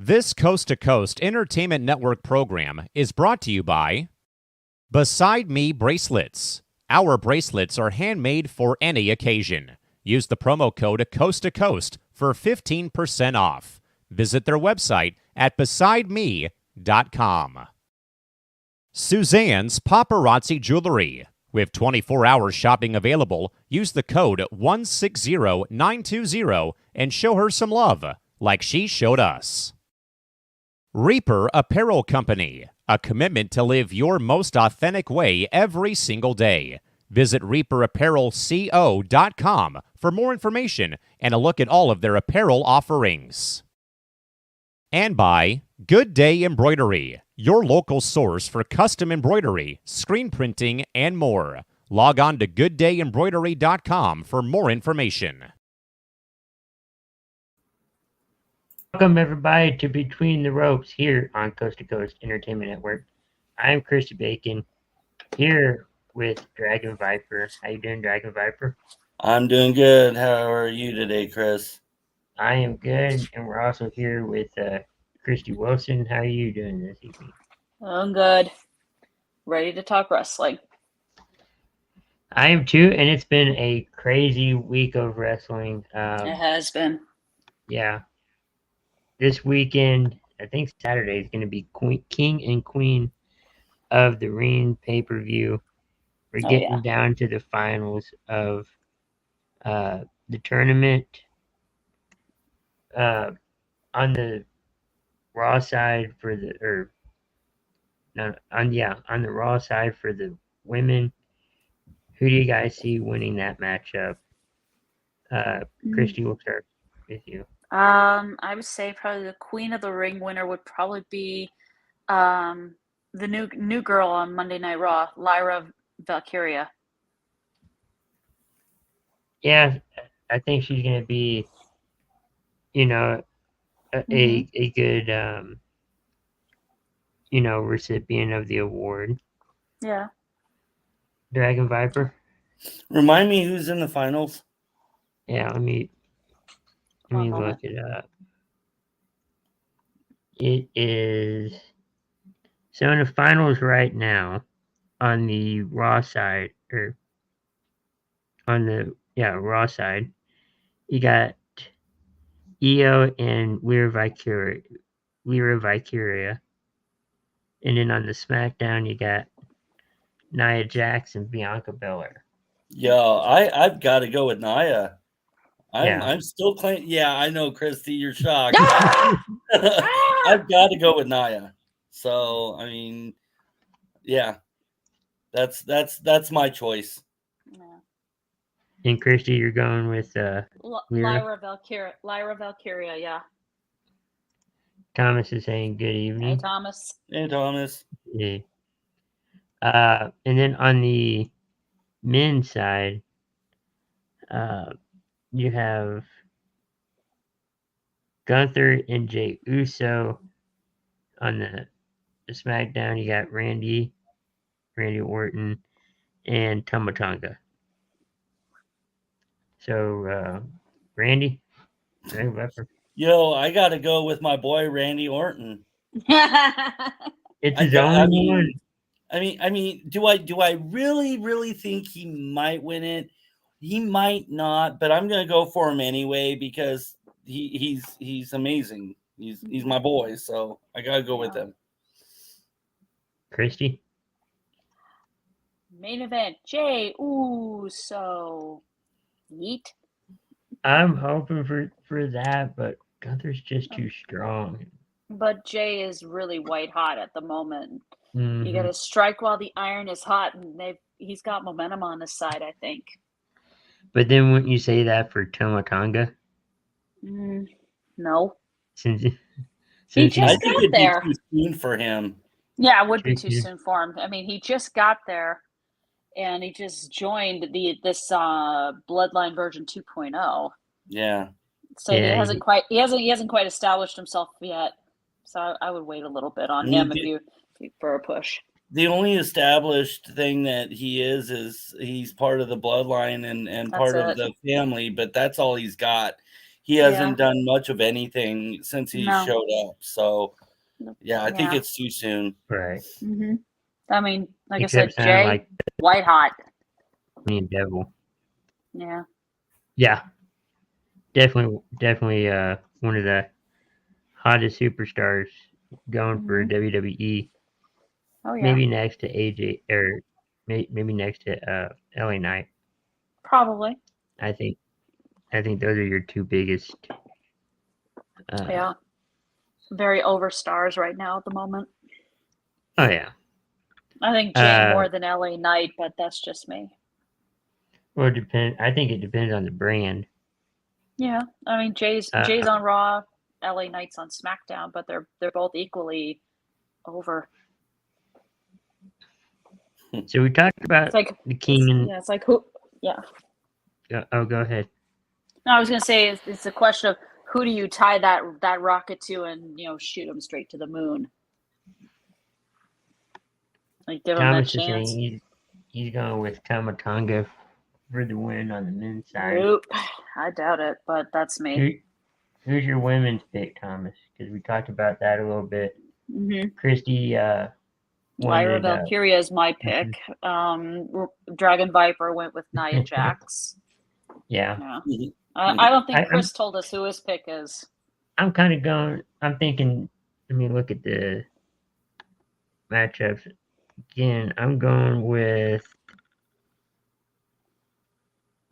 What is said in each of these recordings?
This Coast to Coast Entertainment Network program is brought to you by Beside Me Bracelets. Our bracelets are handmade for any occasion. Use the promo code Coast to Coast for 15% off. Visit their website at besideme.com. Suzanne's Paparazzi Jewelry. With 24-hour shopping available, use the code 160920 and show her some love, like she showed us. Reaper Apparel Company, a commitment to live your most authentic way every single day. Visit reaperapparelco.com for more information and a look at all of their apparel offerings. And by Good Day Embroidery, your local source for custom embroidery, screen printing, and more. Log on to gooddayembroidery.com for more information. Welcome, everybody, to Between the Ropes here on Coast to Coast Entertainment Network. I'm Christy Bacon, here with Dragon Viper. How you doing, Dragon Viper? I'm doing good. How are you today, Chris? I am good, and we're also here with Christy Wilson. How are you doing this evening? I'm good. Ready to talk wrestling. I am too, and it's been a crazy week of wrestling. It has been. Yeah. This weekend, I think Saturday, is going to be King and Queen of the Ring pay-per-view. We're getting down to the finals of the tournament. On the Raw side for the on the Raw side for the women, who do you guys see winning that matchup? Christy, we'll start with you. I would say probably the Queen of the Ring winner would probably be the new girl on Monday Night Raw, Lyra Valkyria. Yeah, I think she's going to be, a good, recipient of the award. Yeah. Dragon Viper. Remind me who's in the finals. Yeah, let me look it up. It is so in the finals right now on the Raw side, or on the Raw side, you got Io and Lyra Valkyria. And then on the SmackDown, you got Nia Jax and Bianca Belair. Yo, I've got to go with Nia. I'm still claiming. Yeah, I know, Christy, you're shocked. I've got to go with Nia. So, I mean, yeah, that's my choice. Yeah. And Christy, you're going with Lyra Valkyria, yeah. Thomas is saying good evening. Hey, Thomas. Hey, Thomas. Yeah. And then on the men's side, you have Gunther and Jey Uso. On the SmackDown, you got Randy Orton, and Tama Tonga. So, Randy? Yo, I got to go with my boy Randy Orton. It's his only one. I mean, do I really think he might win it? He might not, but I'm gonna go for him anyway because he's amazing. He's my boy, so I gotta go with him. Christy? Main event, Jey Uso. Yeet. I'm hoping for that, but Gunther's just too strong. But Jey is really white hot at the moment. Mm-hmm. You got to strike while the iron is hot, and he's got momentum on his side, I think. But then wouldn't you say that for Tama Tonga? No. Since he just got there. Be too soon for him. Yeah, it would be too soon for him. I mean, he just got there, and he just joined this Bloodline version 2.0. Yeah. So he hasn't quite established himself yet. So I would wait a little bit on him for a push. The only established thing that he is he's part of the bloodline and part of the family, but that's all he's got. he hasn't done much of anything since he No. showed up. So, yeah, I think it's too soon. Right. Mm-hmm. I mean, like Except I said, sounded Jay, like white hot. me and Devil. Yeah. Yeah. Definitely one of the hottest superstars going for WWE. Oh yeah. Maybe next to AJ or maybe next to LA Knight. Probably. I think those are your two biggest. Yeah. Very over stars right now at the moment. Oh yeah. I think Jay more than LA Knight, but that's just me. Well, I think it depends on the brand. Yeah, I mean Jay's on Raw, LA Knight's on SmackDown, but they're both equally over. So we talked about the King and it's like who? Yeah. Oh, go ahead. No, I was gonna say it's a question of who do you tie that rocket to and shoot him straight to the moon. Like give Thomas him that chance. Is saying he's going with Tama Tonga for the win on the men's side. Nope, I doubt it, but that's me. Who's your women's pick, Thomas? Because we talked about that a little bit. Mm-hmm. Christy Lyra Valkyria is my pick. Dragon Viper went with Nia Jax. Yeah. I don't think Chris told us who his pick is. I'm thinking, let me look at the matchups again. I'm going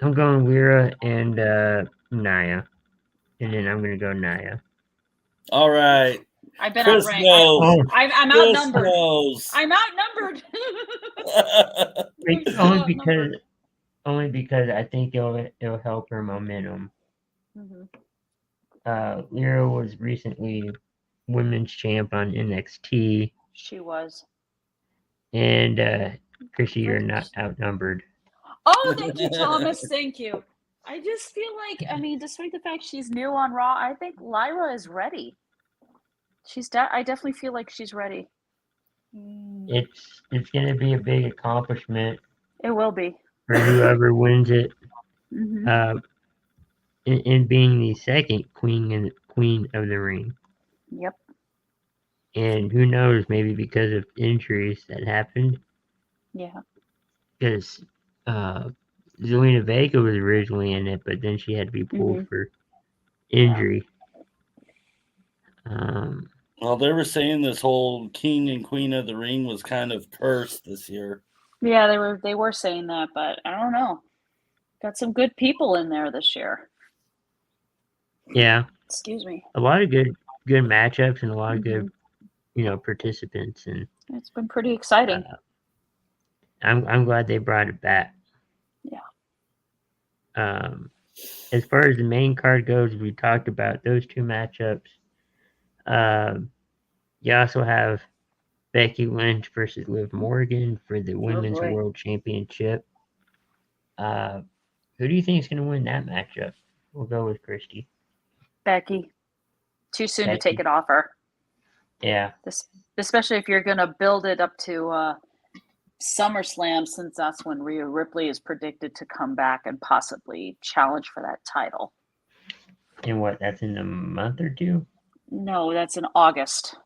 Lyra and Nia. And then I'm going to go Nia. All right. I've been Chris outranked. knows. I'm Chris outnumbered. Knows. I'm outnumbered. Only because I think it'll help her momentum. Mm-hmm. Lyra was recently women's champ on NXT. She was. And Chrissy, you're not outnumbered. Oh, thank you, Thomas. Thank you. I just feel like, I mean, despite the fact she's new on Raw, I think Lyra is ready. I definitely feel like she's ready. It's going to be a big accomplishment. It will be for whoever wins it. Mm-hmm. In being the second queen of the ring. Yep. And who knows, maybe because of injuries that happened. Yeah. Because Zelina Vega was originally in it, but then she had to be pulled for injury. Well, they were saying this whole king and queen of the ring was kind of cursed this year. Yeah, they were saying that, but I don't know. Got some good people in there this year. Yeah. Excuse me. A lot of good matchups and a lot of good, participants, and it's been pretty exciting. I'm glad they brought it back. Yeah. As far as the main card goes, we talked about those two matchups. You also have Becky Lynch versus Liv Morgan for the Women's World Championship. Who do you think is going to win that matchup? We'll go with Christy. Becky. Too soon to take it off her. Yeah. Especially if you're going to build it up to SummerSlam, since that's when Rhea Ripley is predicted to come back and possibly challenge for that title. And what? That's in a month or two? No, that's in August.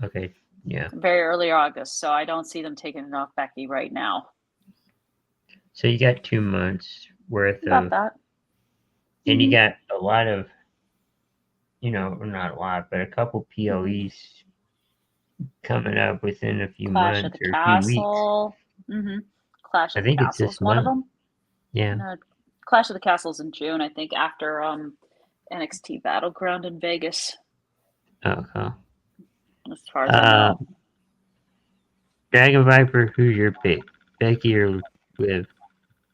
Okay. Yeah. Very early August. So I don't see them taking it off Becky right now. So you got 2 months worth of that. And you got a lot of, not a lot, but a couple PLEs coming up within a few months or a few weeks. Clash of the Castle is one of them. Yeah. Clash of the Castle's in June, I think, after NXT Battleground in Vegas. Okay. As far as I know. Dragon Viper, who's your pick? Becky or Liv?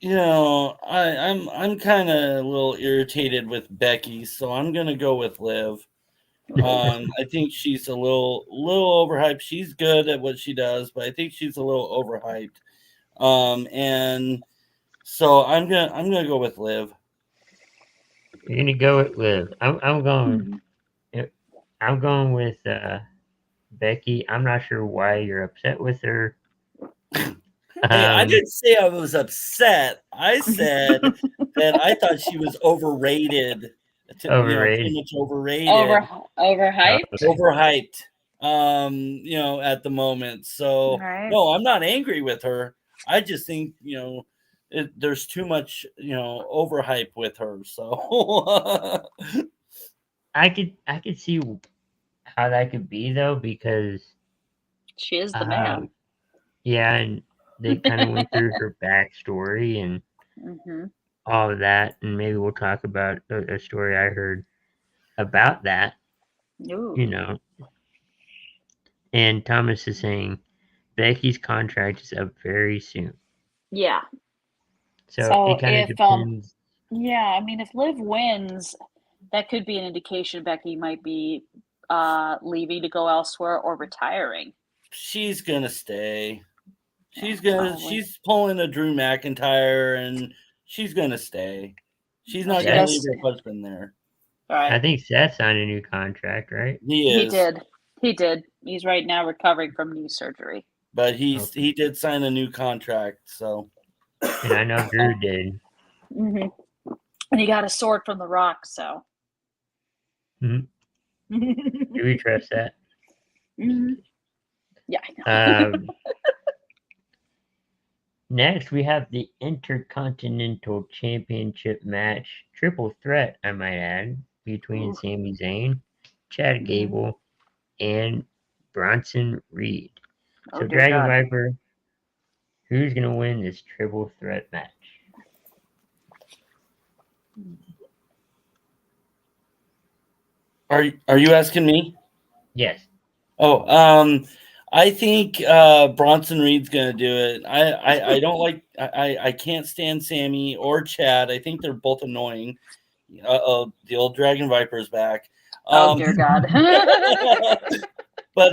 I'm kind of a little irritated with Becky, so I'm gonna go with Liv. I think she's a little overhyped. She's good at what she does, but I think she's a little overhyped. And so I'm gonna go with Liv. You're gonna go with Liv. I'm going with Becky. I'm not sure why you're upset with her. Hey, I didn't say I was upset. I said that I thought she was overrated Overrated. Too much overrated, Overhyped. overhyped. At the moment. So Right. no, I'm not angry with her. I just think there's too much overhype with her. So I could see how that could be though, because She is the man. yeah, and they kind of went through her backstory and Mm-hmm. all of that, and maybe we'll talk about a story I heard about that. Ooh. You know, and Thomas is saying Becky's contract is up very soon, Yeah. so it kind of depends. Yeah, I mean, if Liv wins, that could be an indication Becky might be leaving to go elsewhere or retiring. she's gonna stay. She's pulling a Drew McIntyre, and she's gonna stay. She's not gonna leave her husband there. All right. I think Seth signed a new contract, right? He did. He did. He's right now recovering from knee surgery. But he did sign a new contract, so. And I know Drew did. Mm-hmm. And he got a sword from The Rock, so. Mm-hmm. Do we trust that? Mm-hmm. Yeah, I know. Next, we have the Intercontinental Championship match, triple threat, I might add, between Sami Zayn, Chad Gable, and Bronson Reed. So, Dragon Viper, who's going to win this triple threat match? Are you asking me? Yes. Oh, I think Bronson Reed's gonna do it. I don't like I can't stand Sammy or Chad. I think they're both annoying. The old Dragon Viper's back. Oh dear God. But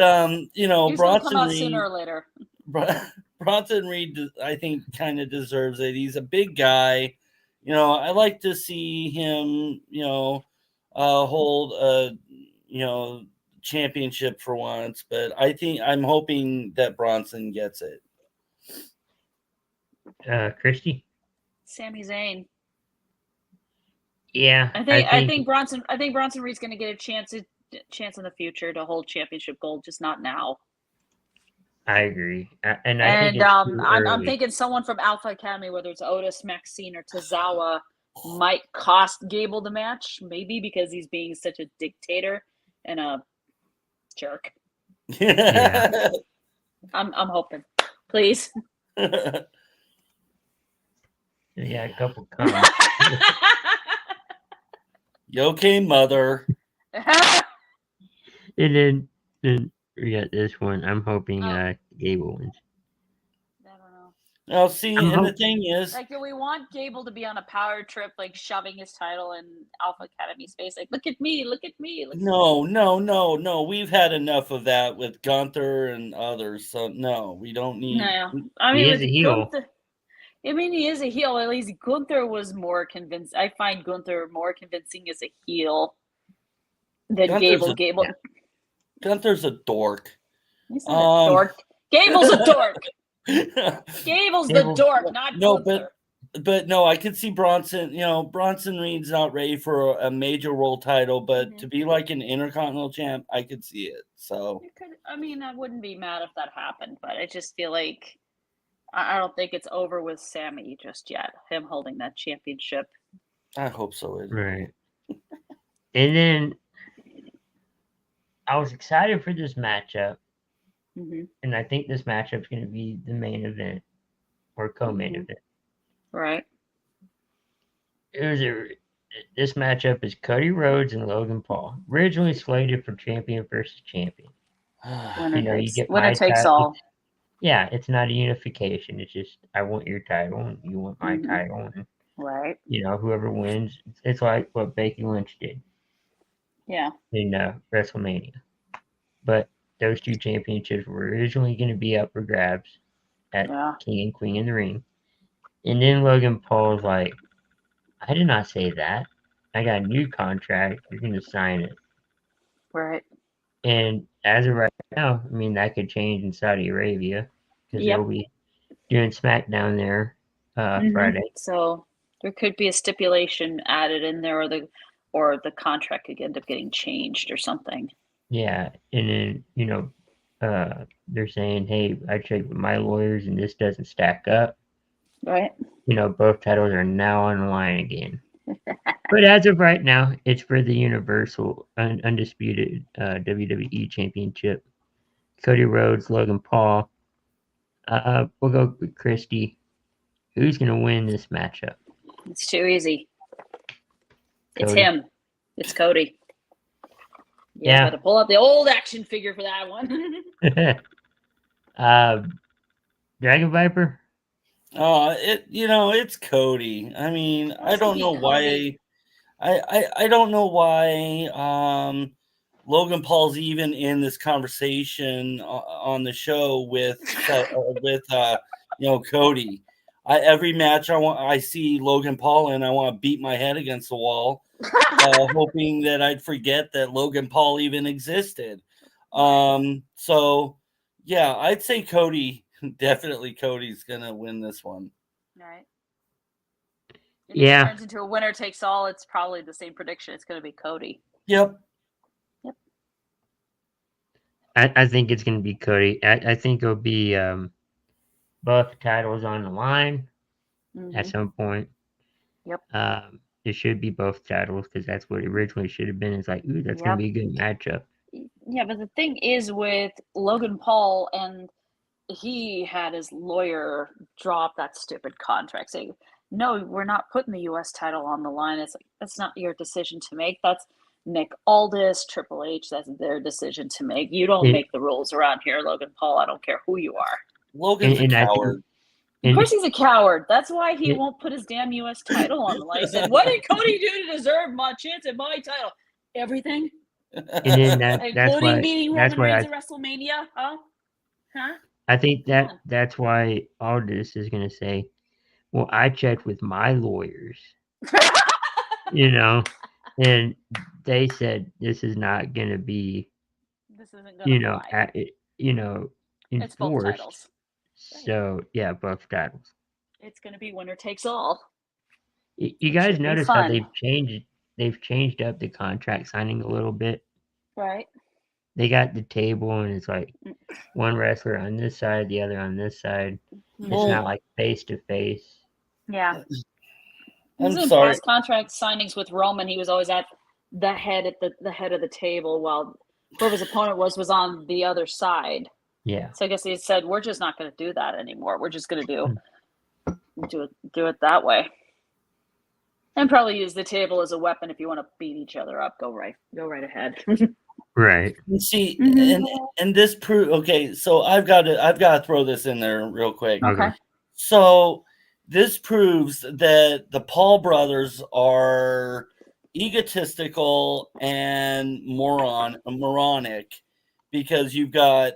He's Bronson come out Reed sooner or later. Bronson Reed, I think, kind of deserves it. He's a big guy. I like to see him, hold a, championship for once, but I'm hoping that Bronson gets it. Christy? Sami Zayn. Yeah, I think Bronson Reed's going to get a chance in the future to hold championship gold, just not now. I agree, I think it's too early. I'm thinking someone from Alpha Academy, whether it's Otis, Maxine, or Tozawa, might cost Gable the match, maybe because he's being such a dictator and a jerk. Yeah. I'm hoping, please. Yeah, a couple comments. You okay, mother? And then we got this one. I'm hoping Gable wins. I don't know. Oh, see, the thing is, like, do we want Gable to be on a power trip, like shoving his title in Alpha Academy's face? Like, look at me. No. We've had enough of that with Gunther and others. So no, we don't need. No, I mean, he is a heel. Gunther, he is a heel. At least Gunther was more convincing. I find Gunther more convincing as a heel than Gable. Gunther's a dork. He's not a dork. Gable's a dork. Gable's the dork, not Gunther. But no, I could see Bronson. Bronson Reed's not ready for a major world title, but to be like an Intercontinental champ, I could see it. So I wouldn't be mad if that happened, but I just feel like I don't think it's over with Sammy just yet. Him holding that championship. I hope so. Right. And then I was excited for this matchup, and I think this matchup is going to be the main event or co-main event. Right. This matchup is Cody Rhodes and Logan Paul, originally slated for champion versus champion. Winner takes all. Yeah, it's not a unification. It's just I want your title and you want my title, and right. Whoever wins, it's like what Becky Lynch did. Yeah. In WrestleMania, but those two championships were originally going to be up for grabs at King and Queen in the Ring, and then Logan Paul's like, I did not say that. I got a new contract. You're going to sign it. Right. And as of right now, that could change in Saudi Arabia because they'll be doing SmackDown there Friday. So there could be a stipulation added in there, or or the contract could end up getting changed or something. Yeah, and then they're saying, "Hey, I checked with my lawyers, and this doesn't stack up." Right. Both titles are now on the line again. But as of right now, it's for the Universal Undisputed WWE Championship. Cody Rhodes, Logan Paul. We'll go with Christy. Who's going to win this matchup? It's too easy. It's Cody. him. It's Cody. Yeah. Got to pull up the old action figure for that one. Dragon Viper? It's Cody. I mean, I don't know Cody. why. I don't know why Logan Paul's even in this conversation on the show with Cody. Every match I see Logan Paul in, I want to beat my head against the wall, hoping that I'd forget that Logan Paul even existed. So yeah, I'd say Cody. Definitely Cody's gonna win this one. Right. If Yeah. it turns into a winner takes all, it's probably the same prediction. It's gonna be Cody. Yep. I think it's going to be Cody. I think it'll be both titles on the line at some point. Yep. It should be both titles because that's what it originally should have been. It's like, ooh, that's going to be a good matchup. Yeah, but the thing is with Logan Paul, and he had his lawyer drop that stupid contract saying, no, we're not putting the U.S. title on the line. It's like, that's not your decision to make. That's Nick Aldis, Triple H. That's their decision to make. You don't make the rules around here, Logan Paul. I don't care who you are. Logan's a coward. Of course he's a coward. That's why he won't put his damn U.S. title on the line. He said, what did Cody do to deserve my chance at my title? Everything. And then including beating Roman Reigns at WrestleMania? Huh? I think that's why Aldis is going to say, well, I checked with my lawyers, and they said this is not going to be, this isn't going to fly. Enforced. It's both titles. So, yeah, both titles. It's going to be winner takes all. You guys notice how they've changed up the contract signing a little bit? Right. They got the table, and it's like one wrestler on this side, the other on this side. It's not like face to face. Yeah. I'm sorry. Past contract signings with Roman, he was always at the head of the table, while whoever's opponent was on the other side. Yeah. So I guess he said, we're just not going to do that anymore. We're just going to do it that way. And probably use the table as a weapon if you want to beat each other up. Go right ahead. Right. See, and this okay, so I've got to throw this in there real quick. Okay. So this proves that the Paul brothers are egotistical and moronic, because you've got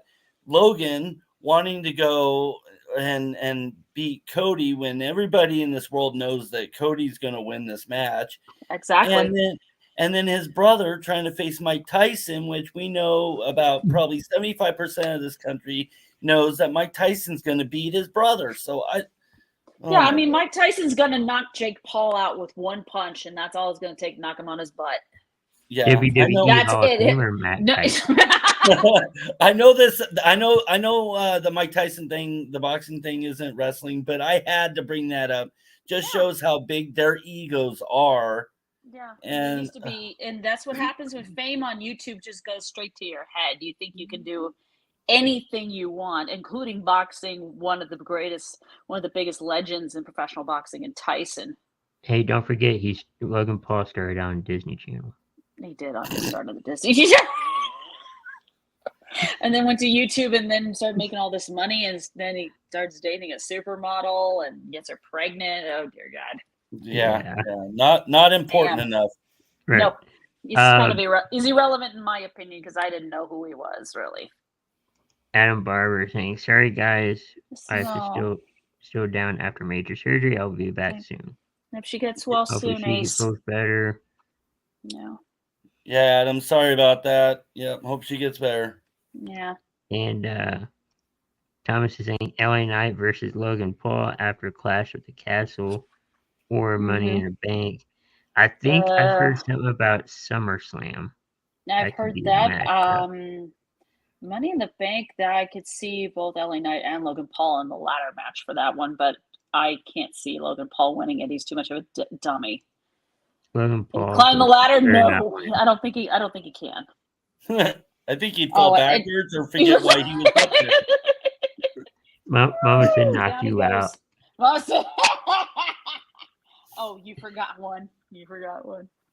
Logan wanting to go and beat Cody when everybody in this world knows that Cody's going to win this match. Exactly. And then his brother trying to face Mike Tyson, which we know about probably 75% of this country knows that Mike Tyson's going to beat his brother. So I mean, Mike Tyson's going to knock Jake Paul out with one punch, and that's all it's going to take to knock him on his butt. Yeah, that's it. I know this. I know the Mike Tyson thing, the boxing thing isn't wrestling, but I had to bring that up. Just shows how big their egos are. Yeah, and it used to be, and that's what happens when fame on YouTube just goes straight to your head. You think you can do anything you want, including boxing. One of the biggest legends in professional boxing, in Tyson. Hey, don't forget, Logan Paul started on Disney Channel. He did on the start of the Disney Channel. And then went to YouTube and then started making all this money, and then he starts dating a supermodel and gets her pregnant. Oh dear God. Yeah. Not important enough. Right. Nope. He's kind of he's irrelevant in my opinion, because I didn't know who he was really. Adam Barber saying, "Sorry guys, I'm still down after major surgery. I'll be back soon. If she gets well soon, Ace. Feels better." Yeah. Yeah, Adam. Sorry about that. Yep. Hope she gets better. Yeah. And Thomas is saying LA Knight versus Logan Paul after Clash of the Castle or Money in the Bank. I think I've heard something about SummerSlam. I've That could heard be the that. matchup. Money in the Bank, that I could see both LA Knight and Logan Paul in the ladder match for that one, but I can't see Logan Paul winning it. He's too much of a dummy. Logan Can he Paul climb the ladder? better not No, win. I don't think he can. I think he'd fall backwards or forget why he was up there. Mama said knock Down he you goes. out. Mama said- oh, you forgot one.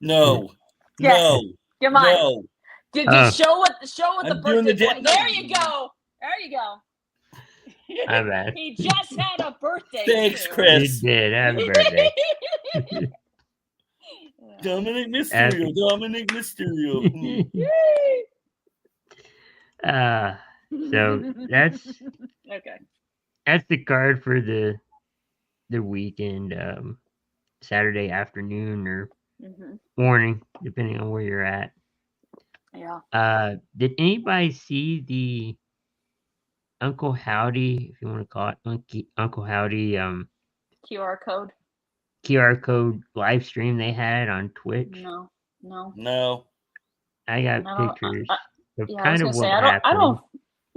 No. Yes. No. Come on. No. Just show what the I'm doing birthday the boy. dance. There you go. My bad. He just had a birthday. Thanks, too. Chris. You did. Happy birthday. Dominic Mysterio. So that's okay. That's the card for the weekend, Saturday afternoon or morning, depending on where you're at. Yeah. Did anybody see the Uncle Howdy, if you want to call it Uncle Howdy, QR code live stream they had on Twitch? No. I got pictures of Yeah, kind I of was what gonna say happened.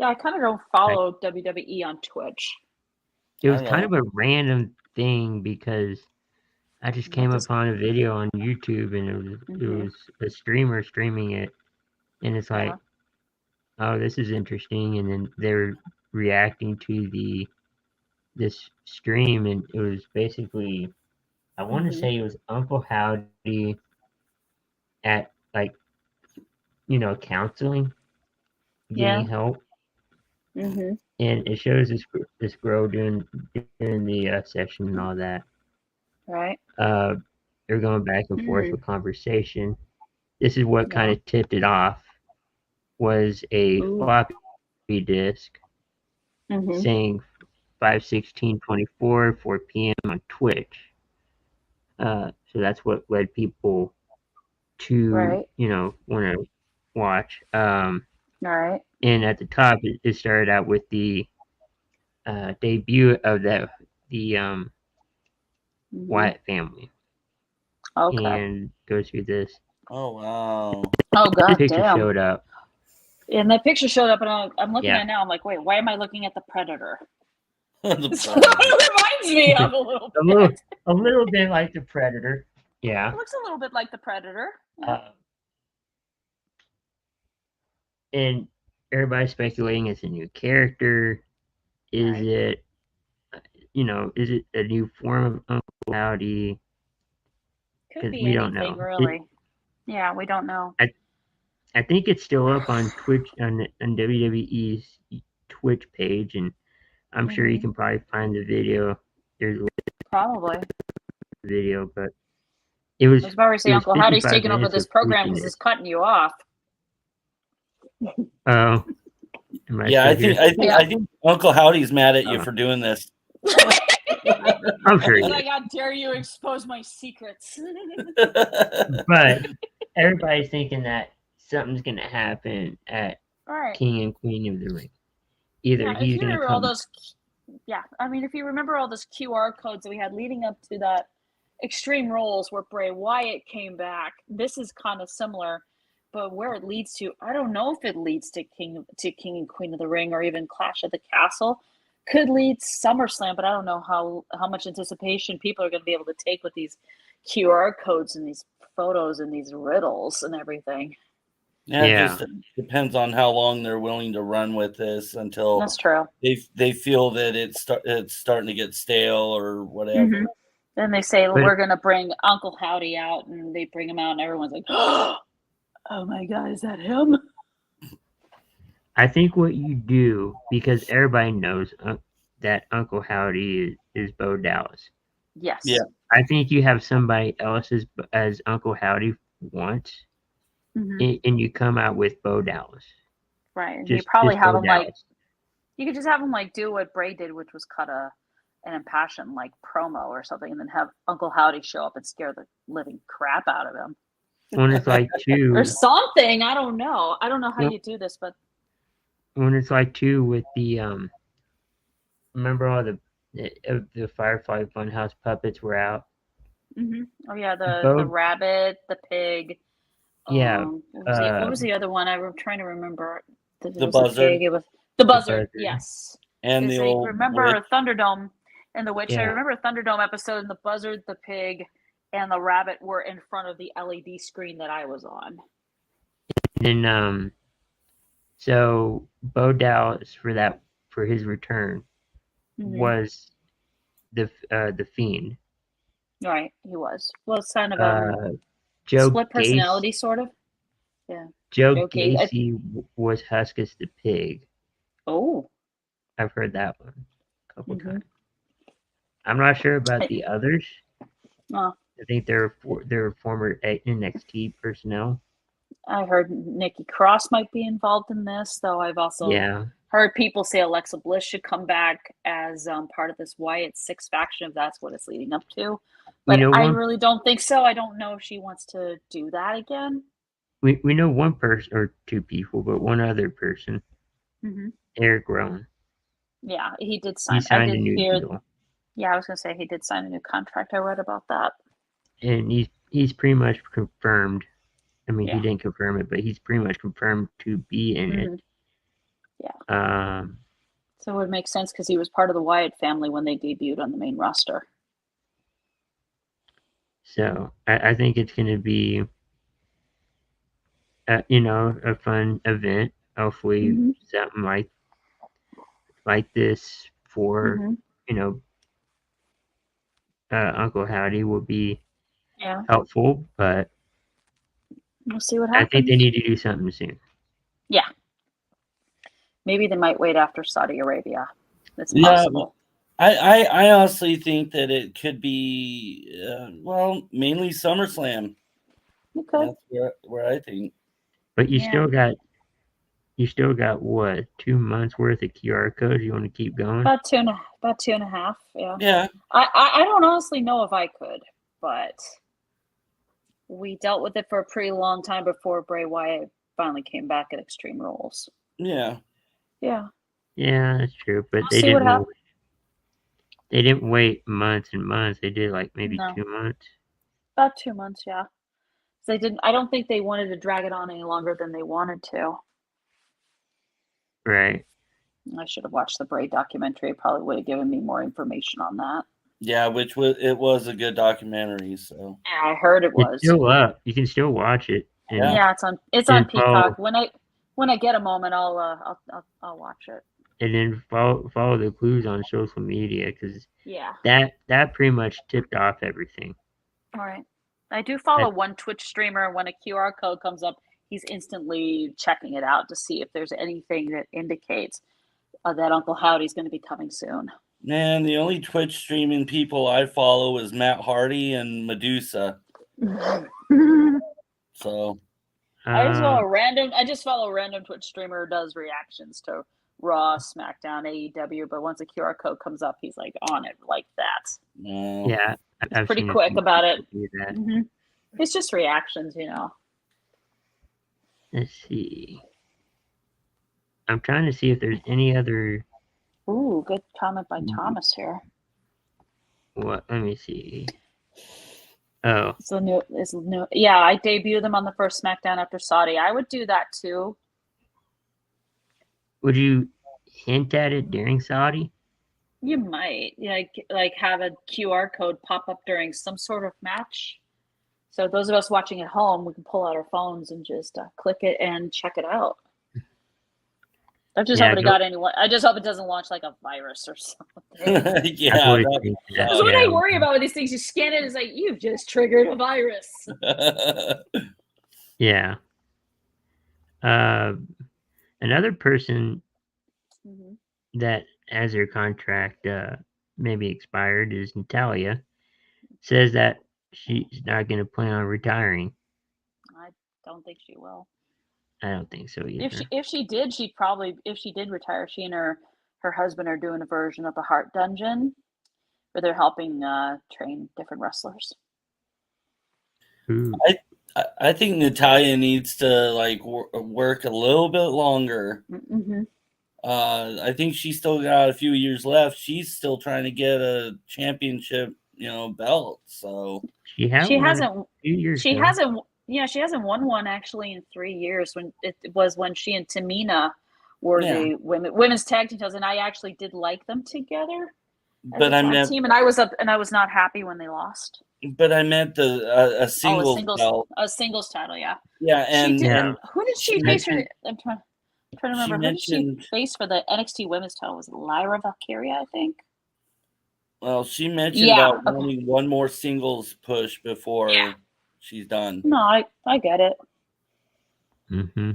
I kind of don't follow WWE on Twitch. It was kind of a random thing because I just came upon a video on YouTube and it was a streamer streaming it, and it's like, oh, this is interesting, and then they were reacting to this stream, and it was basically, I want to say it was Uncle Howdy at counseling, getting help. And it shows this girl doing the session and all that. Right. They're going back and forth with conversation. This is what kind of tipped it off. Was a floppy disk saying 5/16/24, 4 p.m. on Twitch. So that's what led people to want to watch. Right. And at the top, it started out with the debut of the Wyatt family. Okay. And goes through this. Oh wow. Oh god. The picture damn. showed up. And that picture showed up, and I'm looking at it now. I'm like, wait, why am I looking at the Predator? It reminds me of a little bit. A little bit like the Predator. Yeah. It looks a little bit like the Predator. And everybody's speculating it's a new character. Is it a new form of Uncle Howdy? Could be we anything, don't know. Really. Yeah, we don't know. I think it's still up on Twitch on WWE's Twitch page, and I'm sure you can probably find the video. There's probably a video, but it was. I was about to say Uncle Howdy's taking over this program because he's cutting you off. Oh. I think Uncle Howdy's mad at you for doing this. I'm sure. Like, how dare you expose my secrets? But everybody's thinking that something's gonna happen at King and Queen of the Ring. Either he's gonna come. If you remember all those QR codes that we had leading up to that Extreme Rules where Bray Wyatt came back, this is kind of similar. But where it leads to, I don't know if it leads to King and Queen of the Ring or even Clash at the Castle. Could lead to SummerSlam, but I don't know how much anticipation people are going to be able to take with these QR codes and these photos and these riddles and everything. Yeah, it just depends on how long they're willing to run with this until that's true. They feel that it's starting to get stale or whatever. Then they say, well, we're going to bring Uncle Howdy out, and they bring him out, and everyone's like, oh my God, is that him? I think what you do, because everybody knows that Uncle Howdy is Bo Dallas. Yes. Yeah. I think you have somebody else as Uncle Howdy once, and you come out with Bo Dallas. Right. And you probably have him you could just have him do what Bray did, which was cut an impassioned promo or something, and then have Uncle Howdy show up and scare the living crap out of him. When it's two. Or something. I don't know. I don't know how you do this, but when it's two with the remember all the Firefly Funhouse puppets were out, Oh yeah, the Bo- rabbit, the pig. Yeah, What was the other one? I'm trying to remember. It The was the buzzard. pig. It was the buzzard. buzzard. Yes. And the Because I old remember witch. Thunderdome and the witch. I Yeah. remember a Thunderdome episode, and the buzzard, the pig, and the rabbit were in front of the LED screen that I was on. And then so Bo Dallas for his return was the Fiend. Right, he was. Well, it's kind of Joe split personality, sort of. Yeah. Joe Joe Gacy. Gacy was Huskus the pig. Oh. I've heard that one a couple times. I'm not sure about the others. Oh. I think they're former NXT personnel. I heard Nikki Cross might be involved in this, though I've also heard people say Alexa Bliss should come back as part of this Wyatt Six faction, if that's what it's leading up to. But I really don't think so. I don't know if she wants to do that again. We know one person or two people, but one other person, Eric Rowan. Yeah, he did sign. He signed a new deal. Yeah, I was gonna say he did sign a new contract. I read about that. And he's pretty much confirmed. I mean, he didn't confirm it, but he's pretty much confirmed to be in it. Yeah. So it would make sense because he was part of the Wyatt family when they debuted on the main roster. So I think it's going to be, a fun event. Hopefully, something like this for Uncle Howdy will be helpful, but we'll see what happens. I think they need to do something soon. Yeah. Maybe they might wait after Saudi Arabia. That's possible. I honestly think that it could be, mainly SummerSlam. Okay. That's where I think. But you still got what, 2 months worth of QR codes? You want to keep going? About two and a half. Yeah. Yeah. I don't honestly know if I could, but we dealt with it for a pretty long time before Bray Wyatt finally came back at Extreme Rules. Yeah. Yeah. Yeah, that's true. But We'll see what happens. They didn't wait months and months. They did maybe 2 months. About 2 months, yeah. They didn't. I don't think they wanted to drag it on any longer than they wanted to. Right. I should have watched the Bray documentary. It probably would have given me more information on that. Yeah, it was a good documentary. So yeah, I heard it was. It's still up. You can still watch it. Yeah, it's on Peacock. When I get a moment, I'll watch it. And then follow the clues on social media because that pretty much tipped off everything. All right. I do follow one Twitch streamer. When a QR code comes up, he's instantly checking it out to see if there's anything that indicates that Uncle Howdy's going to be coming soon. Man, the only Twitch streaming people I follow is Matt Hardy and Medusa. So I just follow a random Twitch streamer who does reactions to Raw, SmackDown, AEW, but once a QR code comes up, he's on it like that. Yeah. He's pretty quick about it. It's just reactions, Let's see. I'm trying to see if there's any other. Ooh, good comment by Thomas here. What? Let me see. Oh. It's new. Yeah, I debuted them on the first SmackDown after Saudi. I would do that too. Would you hint at it during Saudi? You might, like have a QR code pop up during some sort of match. So those of us watching at home, we can pull out our phones and just click it and check it out. I just hope I just hope it doesn't launch like a virus or something. Yeah. Because what I worry about with these things, you scan it, it's like you've just triggered a virus. Yeah. Another person that has her contract maybe expired is Natalya. Says that she's not going to plan on retiring. I don't think she will. I don't think so either. If she did, if she did retire, she and her husband are doing a version of the Heart Dungeon where they're helping train different wrestlers. Ooh. I think Natalya needs to work a little bit longer. I think she's still got a few years left. She's still trying to get a championship belt. So She had She one hasn't. a few years She ago. hasn't. Yeah, she hasn't won one actually in 3 years. When it was when she and Tamina were Yeah. the women's tag team titles, and I actually did like them together as But a I tag meant, team, and I was not happy when they lost. but I meant a singles belt. a singles title. Yeah, Yeah, she and did. and Who did she she face for? mentioned I'm trying to she remember. Who did she mentioned face for the NXT Women's title? Was it Lyra Valkyria? I think. she mentioned Yeah. about Okay. wanting one more singles push before she's done. No, I get it. Mm-hmm.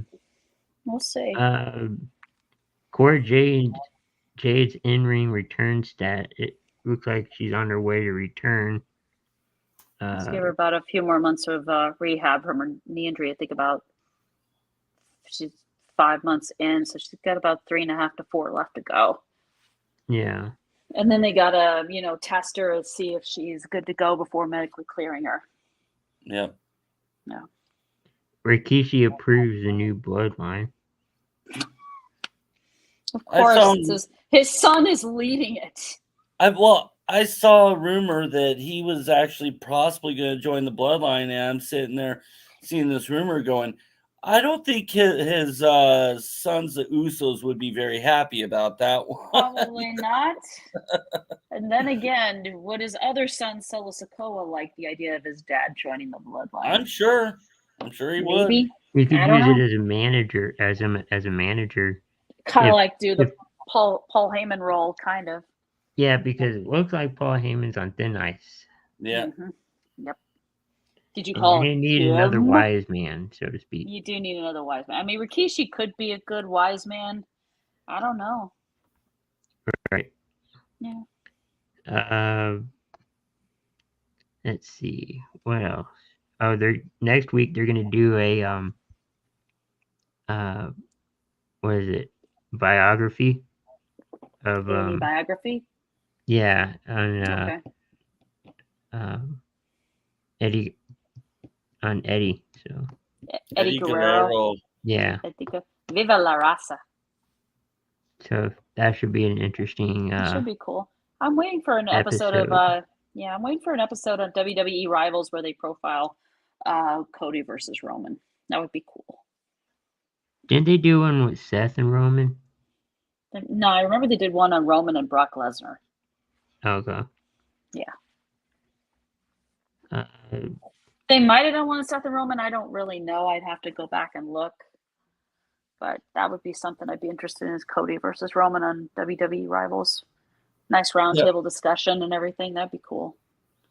We'll see. Cora Jade's in-ring return stat. It looks like she's on her way to return. Let's give her about a few more months of rehab from her knee injury. I think she's 5 months in, so she's got about 3.5 to 4 left to go. Yeah. And then they gotta, test her and see if she's good to go before medically clearing her. Yep. Yeah. Rikishi approves the new bloodline. Of course, his son is leading it. I saw a rumor that he was actually possibly going to join the bloodline, and I'm sitting there seeing this rumor going, I don't think his sons, the Usos, would be very happy about that one. Probably not. And then again, would his other son, Solo Sikoa, like the idea of his dad joining the bloodline? I'm sure he would. Maybe. You could I don't use know. it as a manager, as a manager. Kind of like do the Paul Heyman role, kind of. Yeah, because it looks like Paul Heyman's on thin ice. Yeah. Mm-hmm. Yep. Did you call you need him? another wise man, so to speak. You do need another wise man. I mean, Rikishi could be a good wise man. I don't know. Right. Yeah. Let's see. What else? Oh, next week they're gonna do a what is it? Biography of biography. Yeah, on okay. Eddie. So Eddie Guerrero. Yeah. Viva la raza. So that should be an interesting. That should be cool. I'm waiting for an episode of I'm waiting for an episode on WWE Rivals where they profile Cody versus Roman. That would be cool. Didn't they do one with Seth and Roman? No, I remember they did one on Roman and Brock Lesnar. Okay. Yeah. They might have done one with Seth and Roman. I don't really know. I'd have to go back and look. But that would be something I'd be interested in, is Cody versus Roman on WWE Rivals. Nice roundtable discussion and everything. That'd be cool.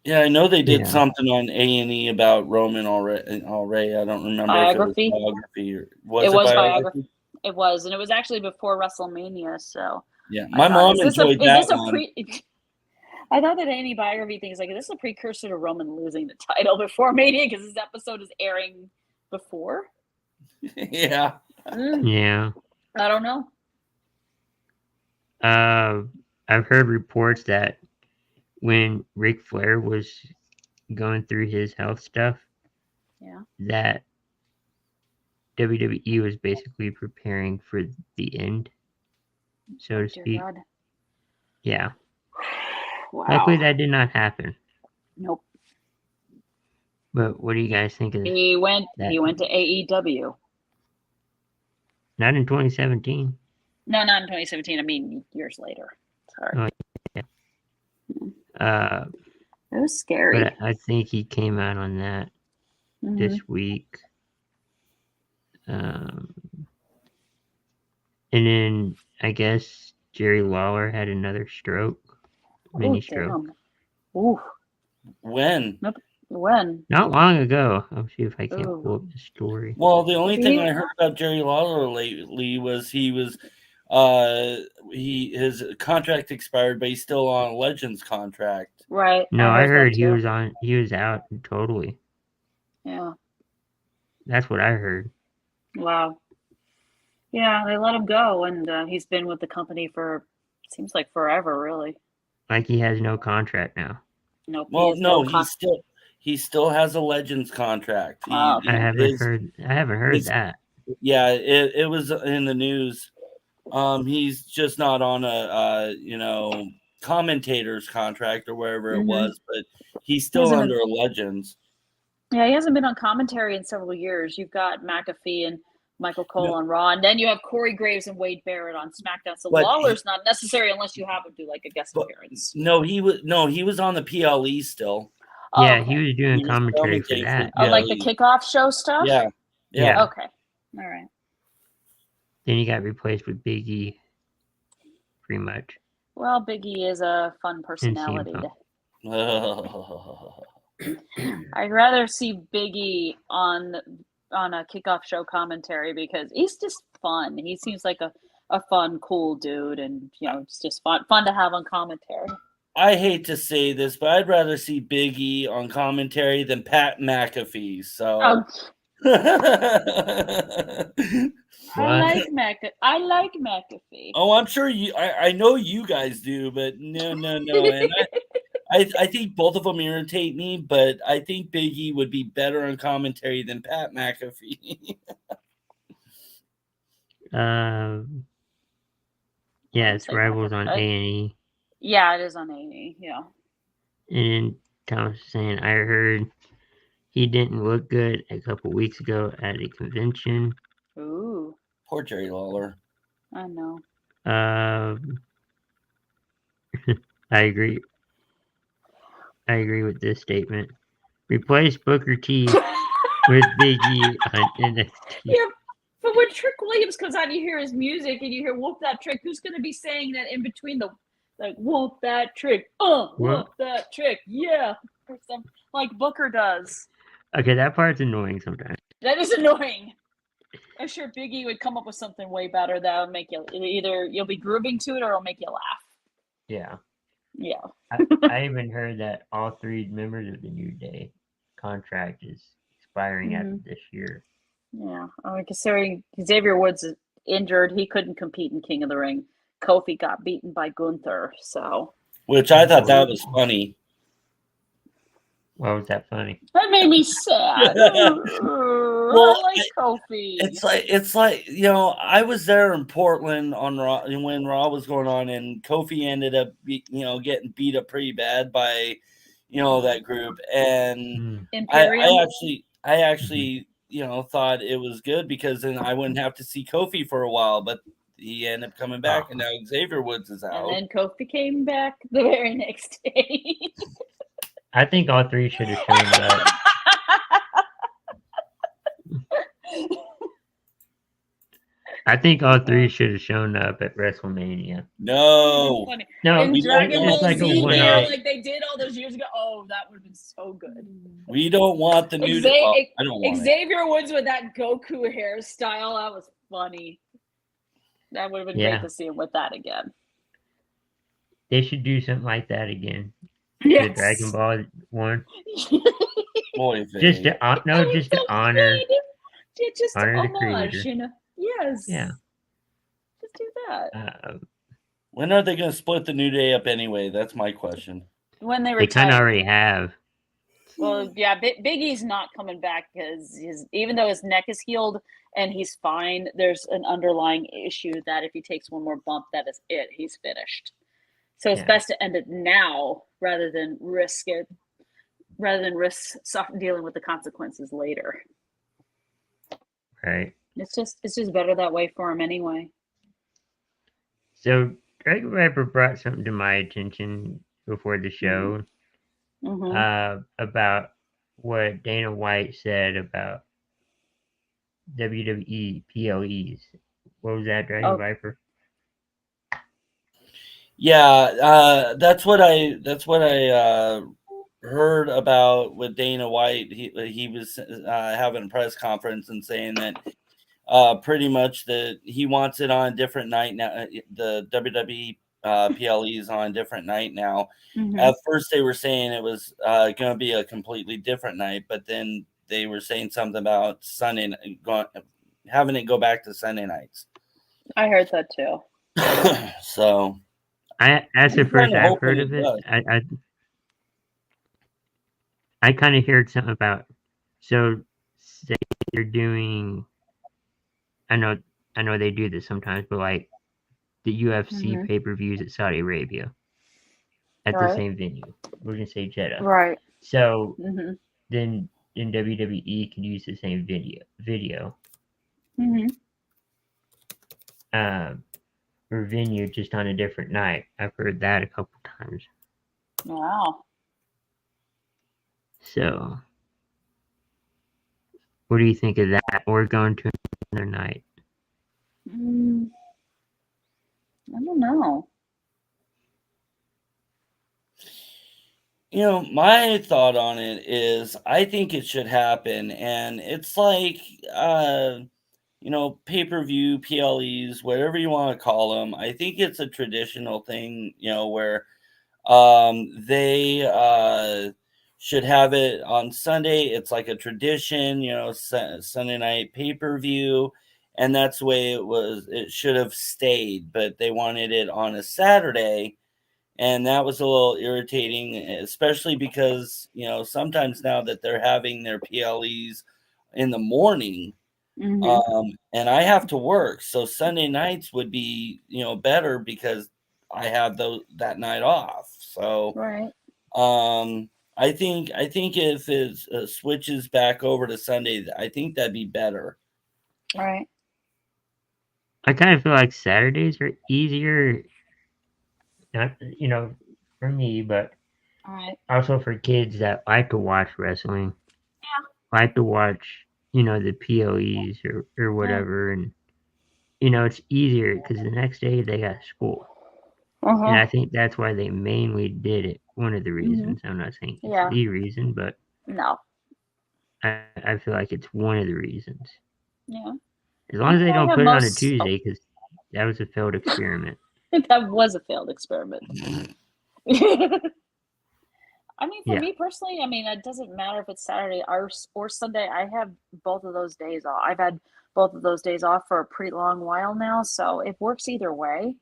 Yeah, I know they did something on A&E about Roman already. I don't remember biography? if it was biography or was it was biography. It was, and it was actually before WrestleMania. So yeah, my mom enjoyed that one. I thought that A&E biography thing is like, this is a precursor to Roman losing the title before Mania because this episode is airing before. Yeah. Yeah. I don't know. I've heard reports that when Ric Flair was going through his health stuff, that WWE was basically preparing for the end, so to speak. God. Yeah. Wow. Luckily, that did not happen. Nope. But what do you guys think of He went to AEW. Not in 2017. No, not in 2017. I mean, years later. Sorry. Oh, yeah. It was scary. But I think he came out on that this week. And then I guess Jerry Lawler had another stroke. Mini stroke. Ooh. When? Nope. When? Not long ago. I'll see if I can pull up the story. Well, the only thing I heard about Jerry Lawler lately was his contract expired, but he's still on a Legends contract. Right. No, I heard he was out totally. Yeah. That's what I heard. Wow. Yeah, they let him go, and he's been with the company for, seems like forever, really. Like he has no contract now. Nope. Well, no, he still has a Legends contract. I haven't heard that. Yeah, it was in the news. He's just not on a commentator's contract or wherever it Mhm. was, but he's still Hasn't under a Legends. Yeah, he hasn't been on commentary in several years. You've got McAfee and Michael Cole on Raw, and then you have Corey Graves and Wade Barrett on SmackDown. So But Lawler's not necessary unless you have him do like a guest appearance. No, he was on the PLE still. Yeah, okay. he was doing He was commentary for commentating that. for Like the PLE. kickoff show stuff. Yeah. Yeah. Okay. All right. Then he got replaced with Big E, pretty much. Well, Big E is a fun personality. I'd rather see Big E on a kickoff show commentary because he's just fun. He seems like a fun, cool dude, and it's just fun to have on commentary. I hate to say this, but I'd rather see Big E on commentary than Pat McAfee. So I like McAfee. Oh, I'm sure you. I know you guys do, but no. And I think both of them irritate me, but I think Big E would be better on commentary than Pat McAfee. Yeah, it's Rivals on A&E. Yeah, it is on A&E. Yeah. And Thomas was saying, I heard he didn't look good a couple weeks ago at a convention. Ooh. Poor Jerry Lawler. I know. I agree. I agree with this statement. Replace Booker T with Big E on NXT. Yeah, but when Trick Williams comes out, you hear his music and you hear "Whoop That Trick." Who's going to be saying that in between the "Whoop That Trick"? Whoop that trick, yeah, or something like Booker does. Okay, that part's annoying sometimes. That is annoying. I'm sure Big E would come up with something way better that would make you either you'll be grooving to it or it'll make you laugh. Yeah. Yeah. I even heard that all 3 members of the New Day contract is expiring after this year. Yeah. Considering Xavier Woods is injured, he couldn't compete in King of the Ring. Kofi got beaten by Gunther, so. Which I thought that was funny. Why was that funny? That made me sad. Well, I like Kofi. It's like I was there in Portland on Raw when Raw was going on, and Kofi ended up getting beat up pretty bad by that group, and I actually thought it was good because then I wouldn't have to see Kofi for a while, but he ended up coming back, and now Xavier Woods is out. And then Kofi came back the very next day. I think all 3 should have shown up. I think all 3 should have shown up at WrestleMania. No, just like a one-off. Like they did all those years ago. Oh, that would have been so good. We don't want the new. I don't want Xavier Woods with that Goku hairstyle. That was funny. That would have been great to see him with that again. They should do something like that again. Yes. The Dragon Ball one. Boy, just to honor. Just honor the homage, creator. Yes. Yeah. Just do that. When are they going to split the New Day up anyway? That's my question. When they retire. They kind of already have. Well, yeah, Big E's not coming back because even though his neck is healed and he's fine, there's an underlying issue that if he takes one more bump, that is it. He's finished. So it's best to end it now rather than risk dealing with the consequences later. Right. It's just better that way for him anyway. Dragon Viper brought something to my attention before the show about what Dana White said about WWE PLEs. What was that, Dragon Viper? Yeah, that's what I heard about with Dana White. He was having a press conference and saying that pretty much that he wants it on a different night now. The WWE PLE is on a different night now. At first, they were saying it was going to be a completely different night, but then they were saying something about having it go back to Sunday nights. I heard that too. So. That's the first I've heard of it. I kind of heard something about. So say you're doing. I know they do this sometimes, but like the UFC pay-per-views at Saudi Arabia. at the Right. same venue. We're gonna say Jeddah. Right. So Mm-hmm. then WWE could use the same video Mm-hmm. or venue just on a different night. I've heard that a couple times. Wow. So what do you think of that? Or going to another night? I don't know. You know, my thought on it is I think it should happen. And it's like, you know, pay-per-view, PLEs, whatever you want to call them. I think it's a traditional thing, you know, where they should have it on Sunday. It's like a tradition, you know, Sunday night pay-per-view. And that's the way it should have stayed. But they wanted it on a Saturday. And that was a little irritating, especially because, you know, sometimes now that they're having their PLEs in the morning, and I have to work. So Sunday nights would be, you know, better because I have that night off. So, Right. I think if it switches back over to Sunday, I think that'd be better. Right. I kind of feel like Saturdays are easier, not, you know, for me, but Right. also for kids that like to watch wrestling. Yeah. Like to watch, you know, the PLEs or whatever. And, you know, it's easier because the next day they got school. And I think that's why they mainly did it. One of the reasons. I'm not saying it's the reason, but No. I feel like it's one of the reasons. Yeah. As long as they don't put it on a most- Tuesday, because that was a failed experiment. That was a failed experiment. I mean, for me personally, I mean, it doesn't matter if it's Saturday or Sunday. I have both of those days off. I've had both of those days off for a pretty long while now, so it works either way.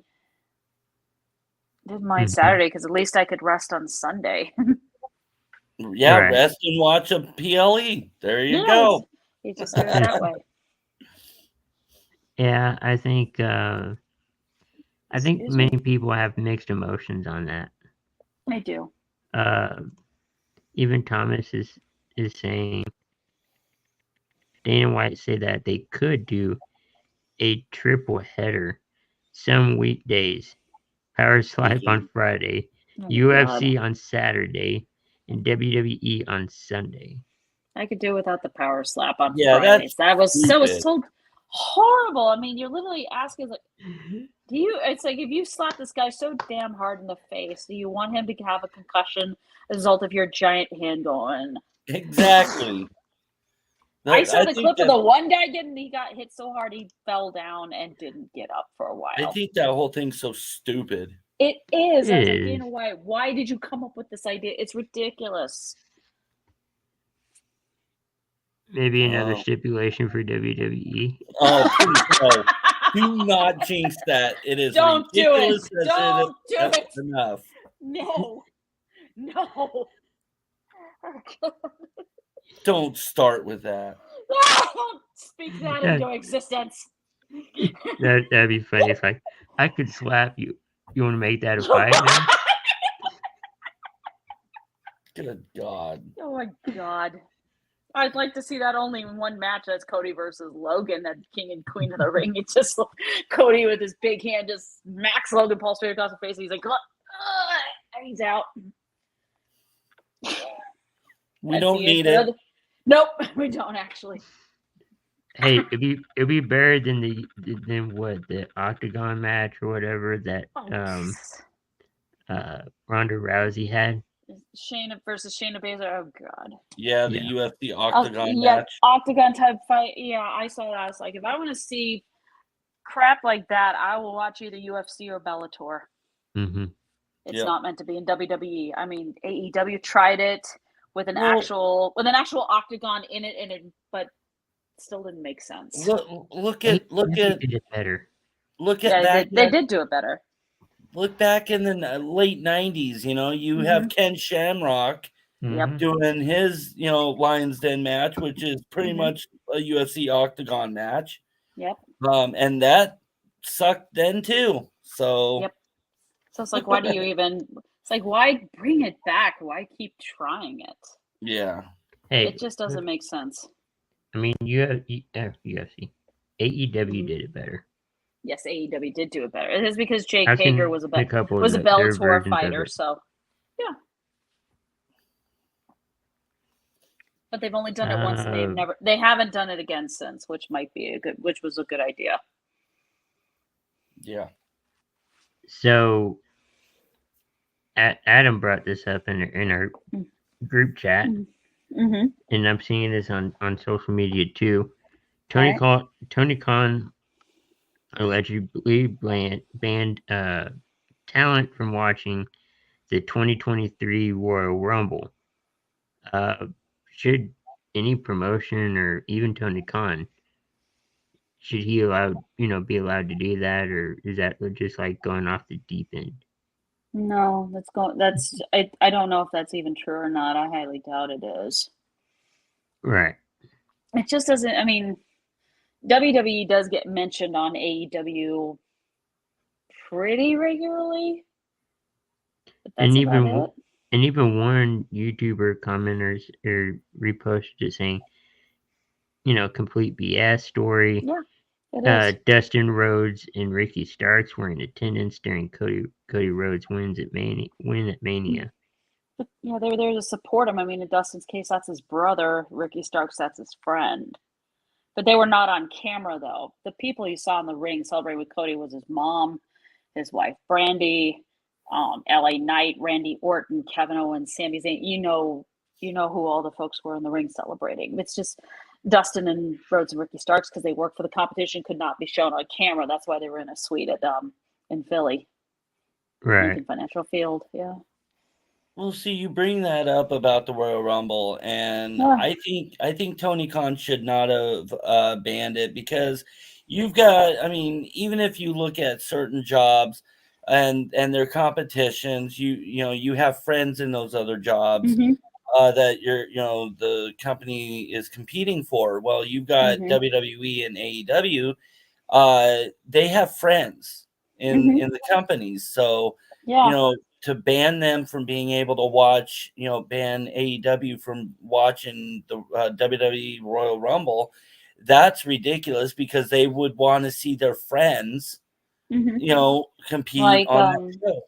Didn't mind Saturday because at least I could rest on Sunday. Yeah, Right. rest and watch a PLE. There you go. You just do it that way. Yeah, I think many people have mixed emotions on that. I do. Even Thomas is saying, Dana White said that they could do a triple header some weekdays, Power Slap on Friday, UFC on Saturday, and WWE on Sunday. I could do without the Power Slap on Fridays. That was so horrible. I mean, you're literally asking, like, it's like, if you slap this guy so damn hard in the face, do you want him to have a concussion as a result of your giant hand going? Exactly. I saw the clip of the one guy he got hit so hard he fell down and didn't get up for a while. I think that whole thing's so stupid. It is. I was like, Dana White, why did you come up with this idea? It's ridiculous. Maybe another stipulation for WWE. Oh, please no. Do not jinx that. It is ridiculous. Don't do it. Enough. No. Don't start with that. Don't speak that into existence. That'd be funny. It's like, I could slap you. You want to make that a fight now? Good God. Oh my God. I'd like to see that only in one match. That's Cody versus Logan, that King and Queen of the Ring. It's just Cody with his big hand just smacks Logan Paul straight across the face. And he's like, and he's out. We don't need it. Nope, we don't actually. Hey, it'd be better than the Octagon match or whatever that Ronda Rousey had. Shayna versus Shayna Baszler. Oh God. Yeah, the UFC Octagon match. Octagon type fight. Yeah, I saw that. I was like, if I want to see crap like that, I will watch either UFC or Bellator. Mm-hmm. It's not meant to be in WWE. I mean, AEW tried it with an actual octagon in it, but still didn't make sense. Look at it better. Look at that. They did do it better. Look back in the late 90s, you know, you have Ken Shamrock doing his, you know, Lions Den match, which is pretty much a UFC Octagon match. Yep. And that sucked then too. So So it's like, why do you even It's like, why bring it back? Why keep trying it? Yeah. Hey, It just doesn't make sense. I mean, UFC, AEW did it better. Yes, AEW did do it better. It is because Jake I've seen Hager was a couple was a of their Bellator versions of fighter, it. so yeah. But they've only done it once, and they haven't done it again since, which was a good idea. Yeah. So, Adam brought this up in our group chat, Mm-hmm. and I'm seeing this on social media too. Right. Tony Khan allegedly banned talent from watching the 2023 Royal Rumble. Should any promotion or even Tony Khan, should he be allowed to do that, or is that just like going off the deep end? No, I don't know if that's even true or not. I highly doubt it is. Right. It just doesn't. I mean, WWE does get mentioned on AEW pretty regularly, but that's about it. And even one YouTuber commenters or reposted it saying, complete BS story. Yeah, it is. Dustin Rhodes and Ricky Starks were in attendance during Cody Rhodes win at Mania. But yeah, they're there to support him. I mean, in Dustin's case, that's his brother. Ricky Starks, that's his friend. But they were not on camera, though. The people you saw in the ring celebrating with Cody was his mom, his wife Brandy, LA Knight, Randy Orton, Kevin Owens, Sami Zayn. You know who all the folks were in the ring celebrating. It's just Dustin and Rhodes and Ricky Starks, because they work for the competition, could not be shown on camera. That's why they were in a suite at in Philly, Right? Lincoln Financial Field. Yeah. Well, see, you bring that up about the Royal Rumble, and Yeah. I think Tony Khan should not have banned it, because you've got, I mean, even if you look at certain jobs and their competitions, you have friends in those other jobs that the company is competing for. Well, you've got WWE and AEW, they have friends in the companies, so Yeah. to ban them from being able to watch, ban AEW from watching the WWE Royal Rumble, that's ridiculous, because they would want to see their friends, compete on that show.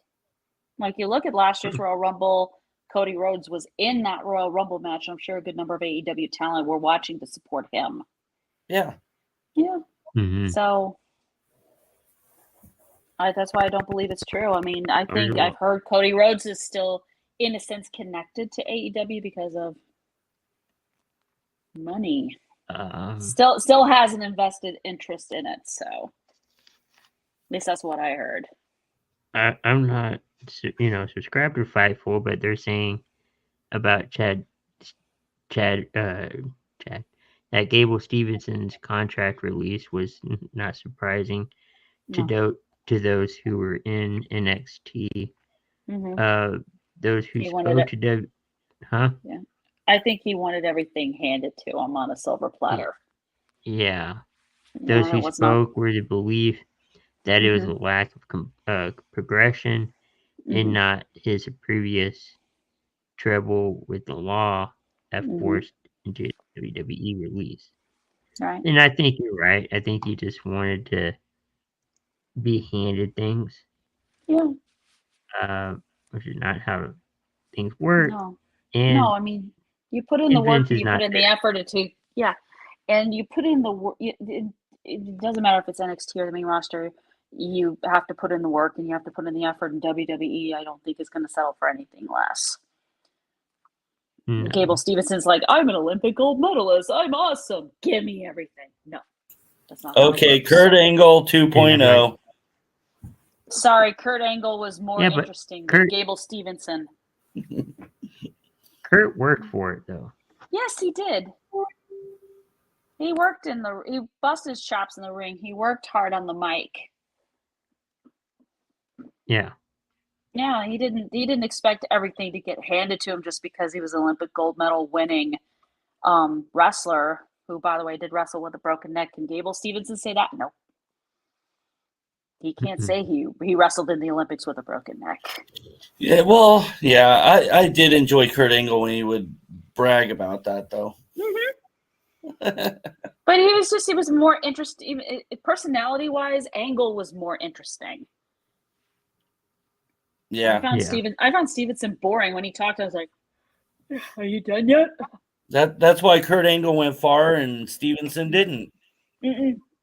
Like, you look at last year's Royal Rumble, Cody Rhodes was in that Royal Rumble match. I'm sure a good number of AEW talent were watching to support him. Yeah. Yeah. So that's why I don't believe it's true. I mean, I think I've heard Cody Rhodes is still, in a sense, connected to AEW because of money. Still has an invested interest in it. So at least that's what I heard. I'm not, subscribed to Fightful, but they're saying about Chad, that Gable Stevenson's contract release was not surprising to those who were in NXT. Those who spoke to Yeah, I think he wanted everything handed to him on a silver platter. Yeah. Those who spoke were the belief that it was a lack of progression and not his previous trouble with the law that forced into WWE release. Right. And I think you're right. I think he just wanted to be handed things. Yeah. Which is not how things work. No. And no, I mean, you put in the work and you put in the effort and you put in the work. It doesn't matter if it's NXT or the main roster. You have to put in the work and you have to put in the effort. And WWE, I don't think, is going to settle for anything less. No. Gable Stevenson's like, I'm an Olympic gold medalist. I'm awesome. Give me everything. No, that's not. Okay, Kurt Angle 2.0. Sorry, Kurt Angle was more interesting than Gable Stevenson. Kurt worked for it, though. Yes, he did. He busted his chops in the ring. He worked hard on the mic. Yeah. Yeah, he didn't expect everything to get handed to him just because he was an Olympic gold medal winning wrestler, who, by the way, did wrestle with a broken neck. Can Gable Stevenson say that? No. He can't say he wrestled in the Olympics with a broken neck. Yeah, well, yeah, I did enjoy Kurt Angle when he would brag about that, though. But he was more interesting. Personality-wise, Angle was more interesting. Yeah. I found Stevenson boring when he talked. I was like, "Are you done yet?" That's why Kurt Angle went far and Stevenson didn't.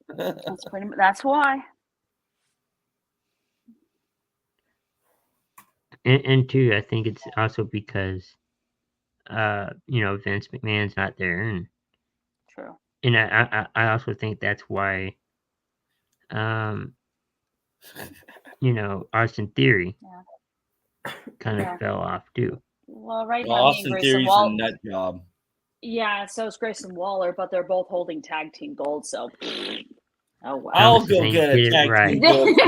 That's why. And two, I think it's also because, Vince McMahon's not there, and True. And I also think that's why, Austin Theory kind of fell off too. Well, right now, Austin Theory's a nut job. Yeah, so is Grayson Waller, but they're both holding tag team gold. So, oh wow! I'll go get a tag team gold.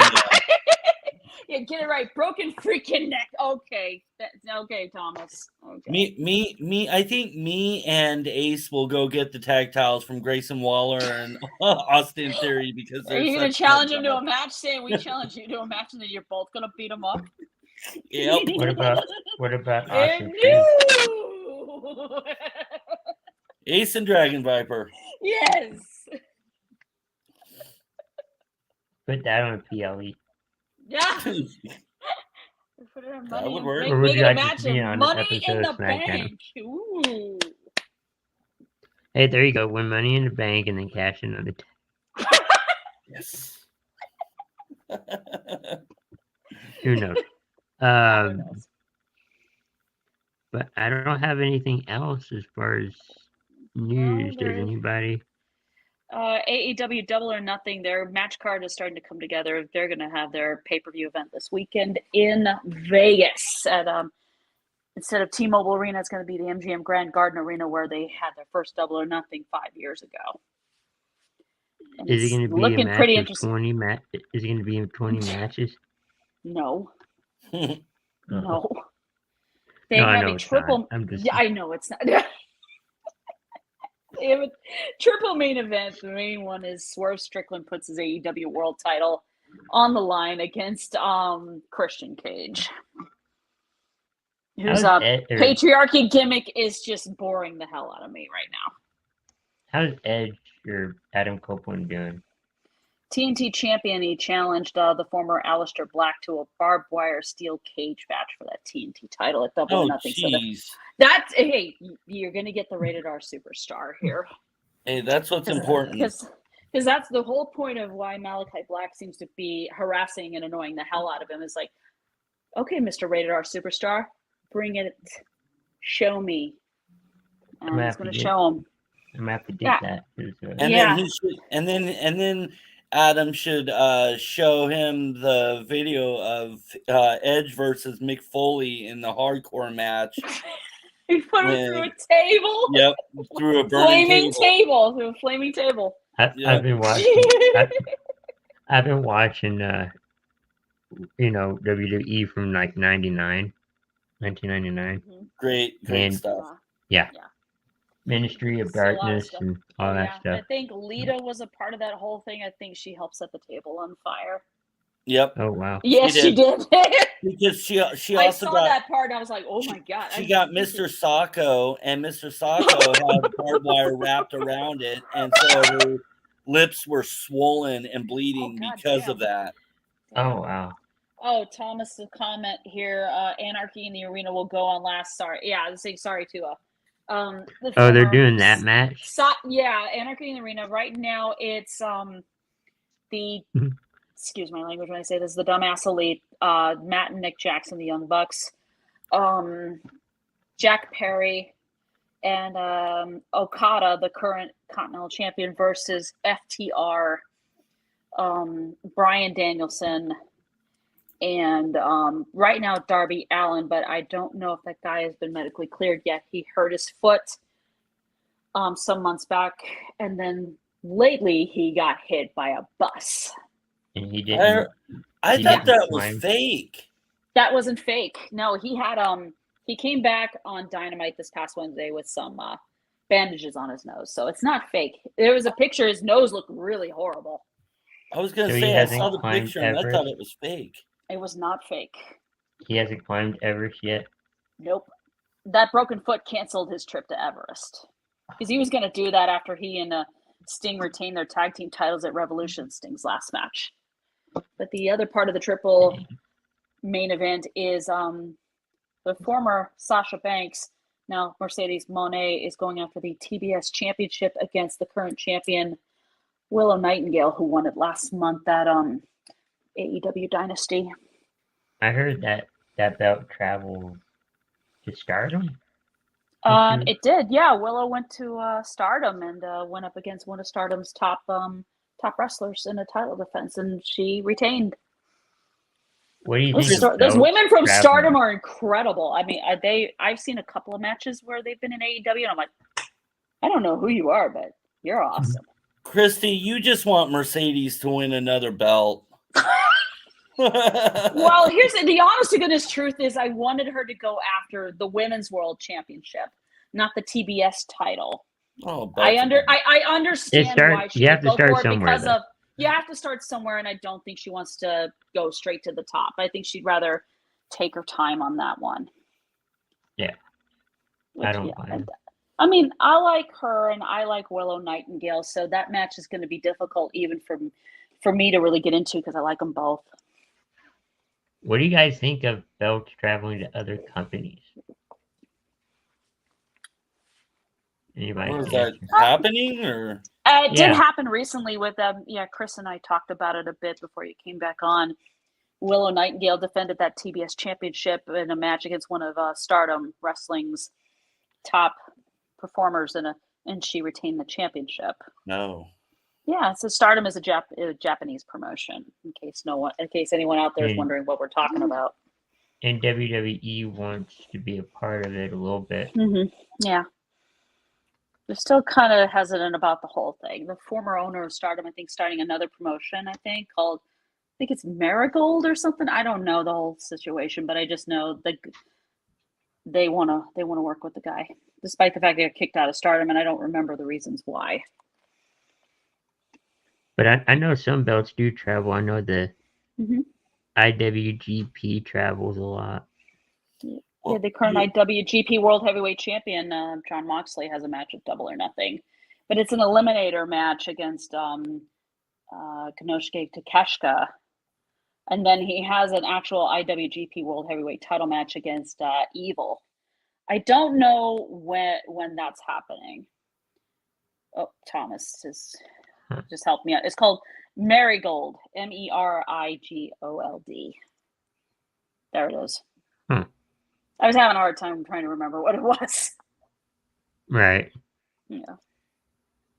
Yeah, get it right. Broken freaking neck. Okay, okay, Thomas. Okay. Me. I think me and Ace will go get the tag titles from Grayson Waller and Austin Theory because are you going to challenge him to a match? Saying we challenge you to a match and then you're both going to beat him up. Yep. What about Austin? Ace and Dragon Viper. Yes. Put that on PLE. Yeah. That would work. Make it a match of Money in the Bank. Ooh. Hey, there you go. Win Money in the Bank and then cash in on the. Yes. Who knows? But I don't have anything else as far as news. Does anybody? AEW Double or Nothing, their match card is starting to come together. They're going to have their pay-per-view event this weekend in Vegas at instead of T-Mobile Arena, it's going to be the MGM Grand Garden Arena where they had their first Double or Nothing 5 years ago. And is it going to be looking a match pretty of interesting? 20 Is it going to be 20 matches? No. Uh-oh. No. They No, I have know a it's triple. not. I'm just. Yeah, I know it's not. They have a triple main event. The main one is Swerve Strickland puts his AEW World Title on the line against Christian Cage, whose patriarchy gimmick is just boring the hell out of me right now. How's Edge or Adam Copeland doing? TNT champion, he challenged the former Aleister Black to a barbed wire steel cage match for that TNT title at Double or Nothing. Jeez. So that's hey, you're gonna get the Rated R Superstar here. Hey, that's what's important. Because that's the whole point of why Malachi Black seems to be harassing and annoying the hell out of him. Is like, okay, Mr. Rated R Superstar, bring it, show me. And he's gonna show him. I'm gonna have to get that. And then Adam should show him the video of Edge versus Mick Foley in the hardcore match. He put him through a table. Yep, through a burning table. Through a flaming table. I've been watching. I've been watching. WWE from like 1999. Great stuff. Yeah. Ministry of Darkness and all that stuff. I think Lita was a part of that whole thing. I think she helped set the table on fire. Yep. Oh wow. Yes, she did. Because she also I saw that part. And I was like, oh my god. She got Mr. Sacco, and Mr. Sacco had barbed wire wrapped around it, and so her lips were swollen and bleeding because of that. Oh wow. Oh, Thomas, the comment here. Anarchy in the Arena will go on last. Sorry. Yeah, I was saying sorry to they're doing that match? Anarchy in the Arena. Right now it's excuse my language when I say this, the Dumbass Elite, Matt and Nick Jackson, the Young Bucks, Jack Perry, and Okada, the current Continental Champion, versus FTR, Bryan Danielson, and right now Darby Allin, but I don't know if that guy has been medically cleared yet. He hurt his foot some months back, and then lately he got hit by a bus. And he didn't. I thought that was fake. That wasn't fake. No, he had he came back on Dynamite this past Wednesday with some bandages on his nose, so it's not fake. There was a picture. His nose looked really horrible. I was gonna So he say I hasn't saw the climbed picture and I Everest? thought it was fake. It was not fake. He hasn't climbed Everest yet. Nope. That broken foot canceled his trip to Everest because he was going to do that after he and Sting retained their tag team titles at Revolution, Sting's last match. But the other part of the triple main event is the former Sasha Banks, now Mercedes Moné, is going after the TBS championship against the current champion Willow Nightingale, who won it last month at AEW Dynasty. I heard that belt traveled to Stardom. It did, yeah. Willow went to Stardom and went up against one of Stardom's top wrestlers in a title defense, and she retained. What do you think? Those women from Stardom are incredible. I mean, I've seen a couple of matches where they've been in AEW, and I'm like, I don't know who you are, but you're awesome. Christy, you just want Mercedes to win another belt. Well, here's the honest to goodness truth is I wanted her to go after the Women's World Championship, not the TBS title. Oh, I understand why she you have to go start for it somewhere, because of you have to start somewhere, and I don't think she wants to go straight to the top. I think she'd rather take her time on that one. Yeah, I don't mind. I mean, I like her and I like Willow Nightingale, so that match is going to be difficult even for me to really get into because I like them both. What do you guys think of belts traveling to other companies? Anybody? Is that happening or? It did happen recently with Chris and I talked about it a bit before you came back on. Willow Nightingale defended that TBS championship in a match against one of Stardom Wrestling's top performers, and she retained the championship. No. Yeah, so Stardom is a Japanese promotion. In case anyone out there is wondering what we're talking about. And WWE wants to be a part of it a little bit. Mm-hmm. Yeah. They're still kind of hesitant about the whole thing. The former owner of Stardom, I think, starting another promotion, called, I think it's Marigold or something. I don't know the whole situation, but I just know that they want to work with the guy, despite the fact they got kicked out of Stardom, and I don't remember the reasons why. But I know some belts do travel. I know the IWGP travels a lot. Yeah, the current IWGP World Heavyweight Champion, Jon Moxley, has a match at Double or Nothing. But it's an eliminator match against Konosuke Takeshita. And then he has an actual IWGP World Heavyweight title match against Evil. I don't know when that's happening. Oh, Thomas has just helped me out. It's called Marigold, Merigold. There it is. I was having a hard time trying to remember what it was. Right. Yeah.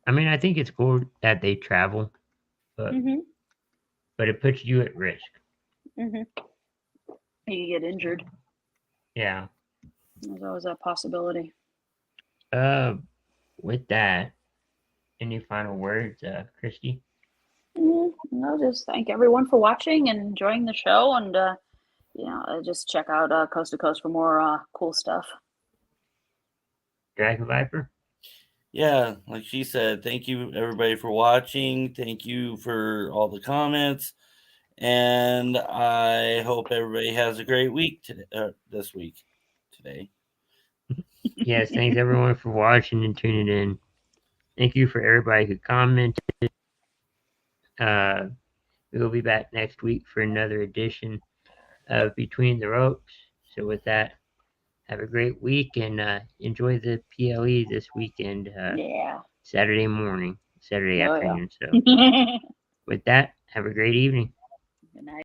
I mean, I think it's cool that they travel, but it puts you at risk. You get injured. Yeah. There's always that possibility. With that, any final words, Christy? No, just thank everyone for watching and enjoying the show, and just check out Coast to Coast for more cool stuff. Dragon Viper? Yeah, like she said, thank you everybody for watching. Thank you for all the comments. And I hope everybody has a great week today. Yes, thanks everyone for watching and tuning in. Thank you for everybody who commented. We will be back next week for another edition of Between the Ropes. So with that, have a great week and enjoy the PLE this weekend. Saturday afternoon. So with that, have a great evening. Good night.